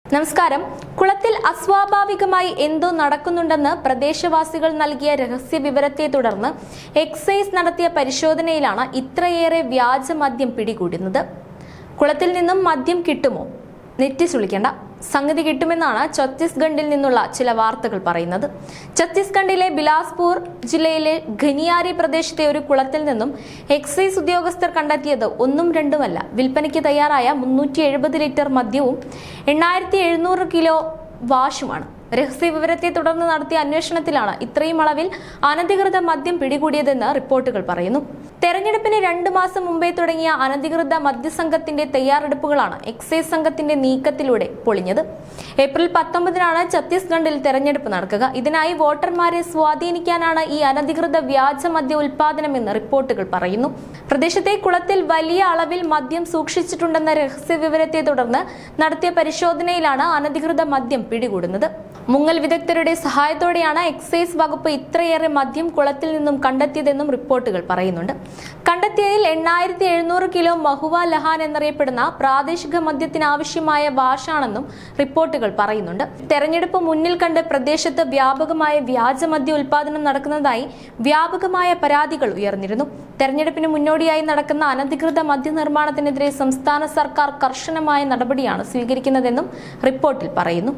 നമസ്കാരം. കുളത്തിൽ അസ്വാഭാവികമായി എന്തോ നടക്കുന്നുണ്ടെന്ന് പ്രദേശവാസികൾ നൽകിയ രഹസ്യ വിവരത്തെ തുടർന്ന് എക്സൈസ് നടത്തിയ പരിശോധനയിലാണ് ഇത്രയേറെ വ്യാജ മദ്യം പിടികൂടുന്നത്. കുളത്തിൽ നിന്നും മദ്യം കിട്ടുമോ? നെറ്റി സുളിക്കേണ്ട, സംഗതി കിട്ടുമെന്നാണ് ഛത്തീസ്ഗഡിൽ നിന്നുള്ള ചില വാർത്തകൾ പറയുന്നത്. ഛത്തീസ്ഗഡിലെ ബിലാസ്പൂർ ജില്ലയിലെ ഖനിയാരി പ്രദേശത്തെ ഒരു കുളത്തിൽ നിന്നും എക്സൈസ് ഉദ്യോഗസ്ഥർ കണ്ടെത്തിയത് ഒന്നും രണ്ടുമല്ല, വിൽപ്പനയ്ക്ക് തയ്യാറായ 370 ലിറ്റർ മദ്യവും 8700 കിലോ വാഷുമാണ്. രഹസ്യ വിവരത്തെ തുടർന്ന് നടത്തിയ അന്വേഷണത്തിലാണ് ഇത്രയും അളവിൽ അനധികൃത മദ്യം പിടികൂടിയതെന്ന് റിപ്പോർട്ടുകൾ പറയുന്നു. തെരഞ്ഞെടുപ്പിന് 2 മാസം മുമ്പേ തുടങ്ങിയ അനധികൃത മദ്യസംഘത്തിന്റെ തയ്യാറെടുപ്പുകളാണ് എക്സൈസ് സംഘത്തിന്റെ നീക്കത്തിലൂടെ പൊളിഞ്ഞത്. ഏപ്രിൽ 19-നാണ് ഛത്തീസ്ഗഡിൽ തെരഞ്ഞെടുപ്പ് നടക്കുക. ഇതിനായി വോട്ടർമാരെ സ്വാധീനിക്കാനാണ് ഈ അനധികൃത വ്യാജ മദ്യ ഉൽപാദനമെന്ന് റിപ്പോർട്ടുകൾ പറയുന്നു. പ്രദേശത്തെ കുളത്തിൽ വലിയ അളവിൽ മദ്യം സൂക്ഷിച്ചിട്ടുണ്ടെന്ന രഹസ്യ വിവരത്തെ തുടർന്ന് നടത്തിയ പരിശോധനയിലാണ് അനധികൃത മദ്യം പിടികൂടുന്നത്. മുങ്ങൽ വിദഗ്ധരുടെ സഹായത്തോടെയാണ് എക്സൈസ് വകുപ്പ് ഇത്രയേറെ മദ്യം കുളത്തിൽ നിന്നും കണ്ടെത്തിയതെന്നും റിപ്പോർട്ടുകൾ പറയുന്നുണ്ട്. കണ്ടെത്തിയതിൽ 8700 കിലോ മഹുവ ലഹാൻ എന്നറിയപ്പെടുന്ന പ്രാദേശിക മദ്യത്തിനാവശ്യമായ വാഷാണെന്നും റിപ്പോർട്ടുകൾ പറയുന്നുണ്ട്. തെരഞ്ഞെടുപ്പ് മുന്നിൽ കണ്ട് പ്രദേശത്ത് വ്യാപകമായ വ്യാജ മദ്യ ഉൽപാദനം നടക്കുന്നതായി വ്യാപകമായ പരാതികൾ ഉയർന്നിരുന്നു. തെരഞ്ഞെടുപ്പിന് മുന്നോടിയായി നടക്കുന്ന അനധികൃത മദ്യനിർമ്മാണത്തിനെതിരെ സംസ്ഥാന സർക്കാർ കർശനമായ നടപടിയാണ് സ്വീകരിക്കുന്നതെന്നും റിപ്പോർട്ടിൽ പറയുന്നു.